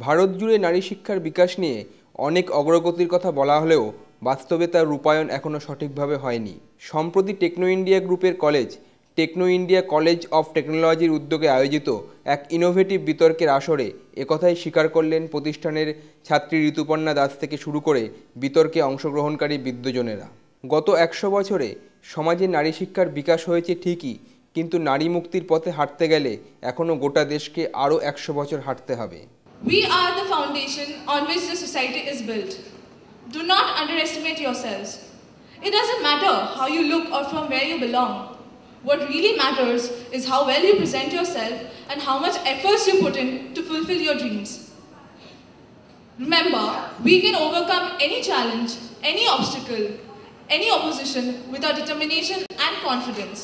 ভারত জুড়ে নারী শিক্ষার বিকাশ নিয়ে অনেক অগ্রগতির কথা বলা হলেও বাস্তবে তার রূপায়ণ এখনও সঠিকভাবে হয়নি। সম্প্রতি টেকনো ইন্ডিয়া গ্রুপের college Techno India college of টেকনোলজির উদ্যোগে আয়োজিত এক ইনোভেটিভ বিতর্কের আসরে একথাই স্বীকার করলেন প্রতিষ্ঠানের ছাত্রী ঋতুপর্ণা দাস থেকে শুরু করে বিতর্কে অংশগ্রহণকারী বিদ্বজনেরা। গত 100 বছরে সমাজে নারী শিক্ষার বিকাশ হয়েছে ঠিকই, কিন্তু নারী মুক্তির পথে হাঁটতে গেলে এখনও গোটা দেশকে আরও 100 বছর হাঁটতে হবে। We are the foundation on which the society is built. Do not underestimate yourselves. It doesn't matter how you look or from where you belong. What really matters is how well you present yourself and how much efforts you put in to fulfill your dreams. Remember, we can overcome any challenge, any obstacle, any opposition with our determination and confidence.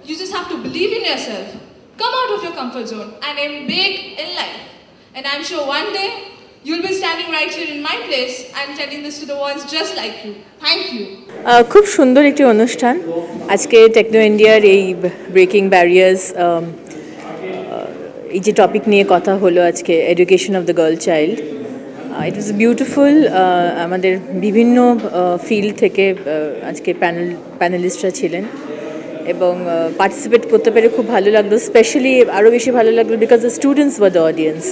You just have to believe in yourself, come out of your comfort zone and aim big in life. And I'm sure one day you'll be standing right here in my place and telling this to the ones just like you. Thank you. খুব সুন্দর একটি অনুষ্ঠান আজকে techno ইন্ডিয়ার এই breaking barriers এই যে topic নিয়ে কথা হলো আজকে education of the girl child. It was beautiful. আমাদের বিভিন্ন ফিল্ড থেকে আজকে প্যানেলিস্টরা ছিলেন এবং পার্টিসিপেট করতে পেরে খুব ভালো লাগলো। স্পেশালি আরও বেশি ভালো লাগলো because the students were the audience.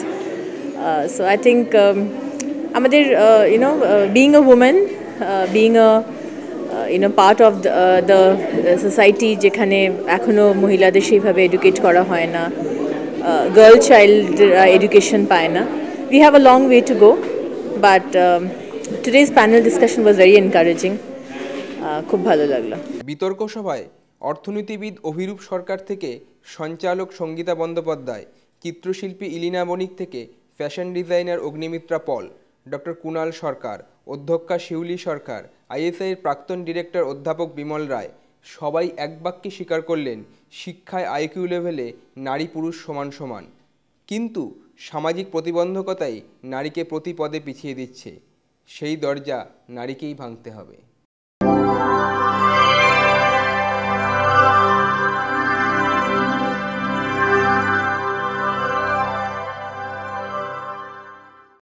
So I think আমাদের being a woman, being a part of the society যেখানে এখনও মহিলাদের সেইভাবে এডুকেট করা হয় না, গার্ল চাইল্ড এডুকেশন পায় না, we have a long way to go, but today's panel discussion was very encouraging. খুব ভালো লাগলো। বিতর্ক সভায় অর্থনীতিবিদ অভিরূপ সরকার থেকে সঞ্চালক সঙ্গীতা বন্দ্যোপাধ্যায়, চিত্রশিল্পী ইলিনা বণিক থেকে fashion designer Agnimitra Paul, doctor Kunal সরকার, অধ্যক্ষা শিউলি সরকার, আইএসআইয়ের প্রাক্তন ডিরেক্টর অধ্যাপক বিমল রায় সবাই এক বাক্যে স্বীকার করলেন শিক্ষায় আইকিউ লেভেলে নারী পুরুষ সমান সমান, কিন্তু সামাজিক প্রতিবন্ধকতাই নারীকে প্রতি পদে পিছিয়ে দিচ্ছে। সেই দরজা নারীকেই ভাঙতে হবে।